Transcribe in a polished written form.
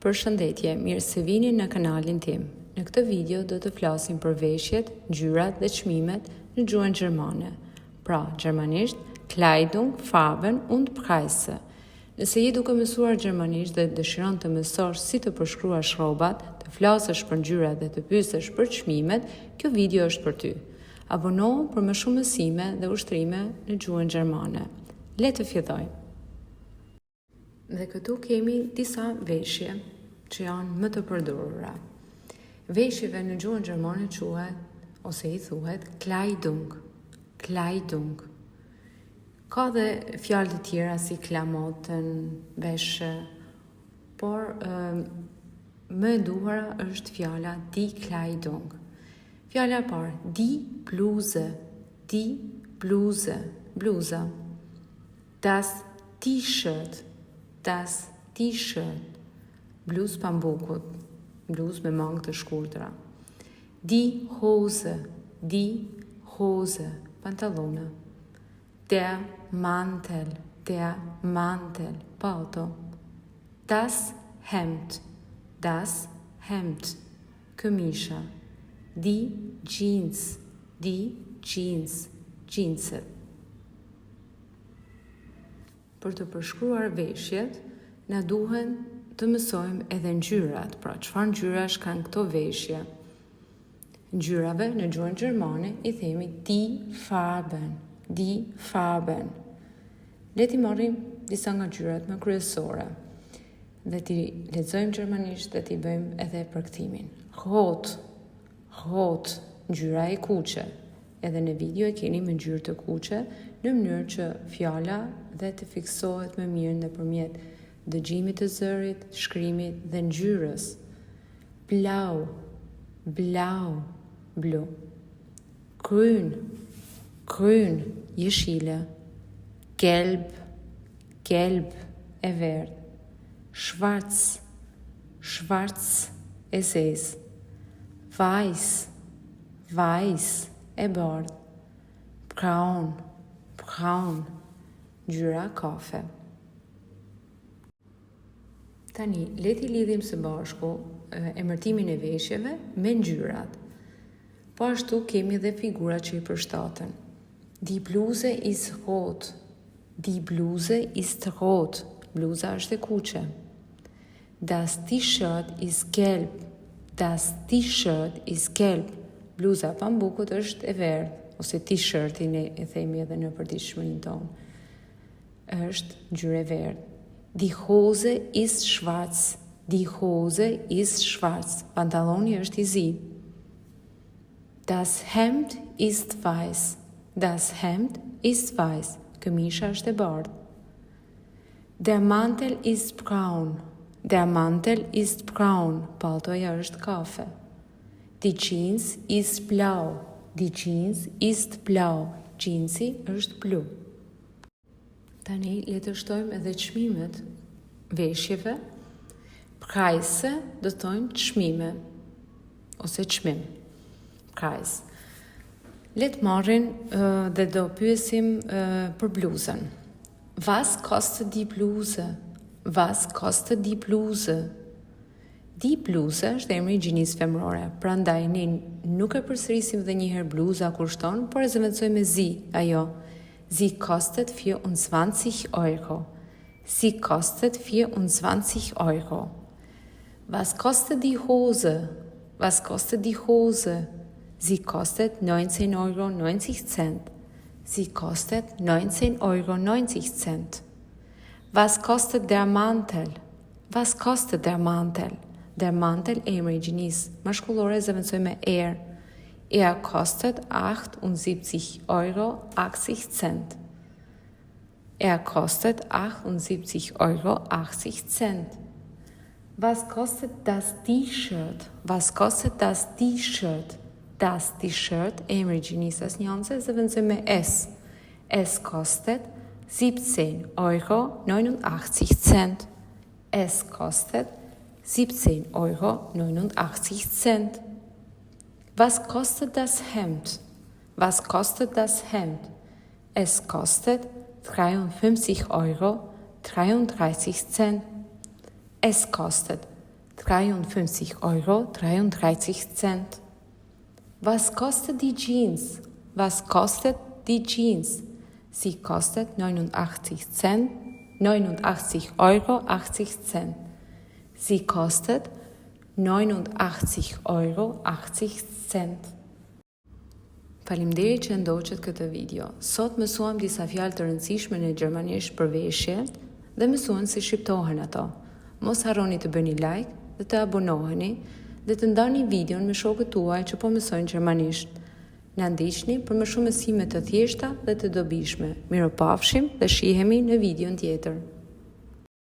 Përshëndetje, mirë se vini në kanalin tim. Në këtë video do të flasim për veshjet, ngjyrat dhe çmimet në gjuhën gjermane. Pra, gjermanisht, Kleidung, Farben und Preise. Nëse je duke mësuar gjermanisht dhe dëshiron të mësosh si të përshkruash rrobat, të flasësh për ngjyrat dhe të pyesësh për çmimet, kjo video është për ty. Abonohu për më shumë mësime dhe ushtrime në gjuhën gjermane. Le të fillojmë. Dhe këtu kemi disa veshje që janë më të përdorura. Veshjeve në gjuhën gjermane quhet ose i thuhet Kleidung. Kleidung. Ka dhe fjalë të tjera si klamoten, veshje, por më e duhura është fjala die Kleidung. Fjala e parë, die Bluse, bluza. Das T-shirt, bluz pambukut, bluz me mangë të shkurtra. Die Hose, pantalona. Der Mantel, palto. Das Hemd, këmisha. Die Jeans, jeanset. Për të përshkruar veshjet, na duhen të mësojmë edhe ngjyrat, pra çfarë ngjyrash kanë këto veshje. Ngjyrave në gjuhën gjermane i themi die Farben. Le ti marrim disa nga ngjyrat më kryesore dhe ti lexojmë gjermanisht dhe ti bëjmë edhe përktimin. Rot, ngjyra e kuqe. Edhe në video e keni me ngjyrë të kuqe, në mënyrë që fjala dhe të fiksohet më mirë nëpërmjet dëgjimit të zërit, shkrimit dhe ngjyrës. Blau, blu. Grün, jeshile. Gelb, e verdh. Schwarz, e zezë. Weiß, e bardhë. Braun, ngjyra kafe. Tani, le ti lidhim së bashku emërtimin e veshjeve me ngjyrat. Po ashtu kemi dhe figura që i përshtaten. Die Bluse ist rot. Bluza është e kuqe. Das T-shirt ist gelb. Bluza pambukut është e verdhë, ose t-shirtin e themi edhe në përditshmërinë tonë. Është ngjyrë e verdhë. Die Hose ist schwarz. Pantalloni është i zi. Das Hemd ist weiß. Këmisha është e bardhë. Der Mantel ist braun. Paltoja është kafe. Die Jeans ist blau. Jeansi është blu. Tani le të shtojmë edhe çmimet veshjeve. Preise do të thonë çmime ose çmim. Preis. Le të marrin dhe do pyesim për bluzën. Was kostet die Bluse? Die Bluse është emri i gjinisë femërore, prandaj ne nuk e përsërisim edhe një herë bluza kur shton, por e zëvendësojmë me zi, ajo. Sie kostet 24 Euro. Was kostet die Hose? Sie kostet 19,90 Euro. Sie kostet 19,90 Euro. Was kostet der Mantel? Der Mantel emri i gjinisë mashkullore zëvendësojmë me er. Er kostet 78,80 Euro. Was kostet das T-shirt? Das T-shirt emri i gjinisë asnjëse zëvendësojmë me s. S kostet 17,89 Euro. Es kostet 17,89 Euro. Was kostet das Hemd? Es kostet 53,33 Euro. Es kostet 53 Euro 33 Cent. Was kostet die Jeans? Was kostet die Jeans? Sie kostet 89 Cent, 89 Euro 80 Cent. Sie kostet 89 Euro 80 Cent. Faleminderit që ndoqët këtë video. Sot mësuam disa fjalë të rëndësishme në gjermanisht për veshjet dhe mësuan si shqiptohen ato. Mos harroni të bëni like dhe të abonoheni dhe të ndani videon me shokët tuaj që po mësojnë gjermanisht. Na ndiqni për më shumë mësime të thjeshta dhe të dobishme. Mirupafshim dhe shihemi në videon tjetër.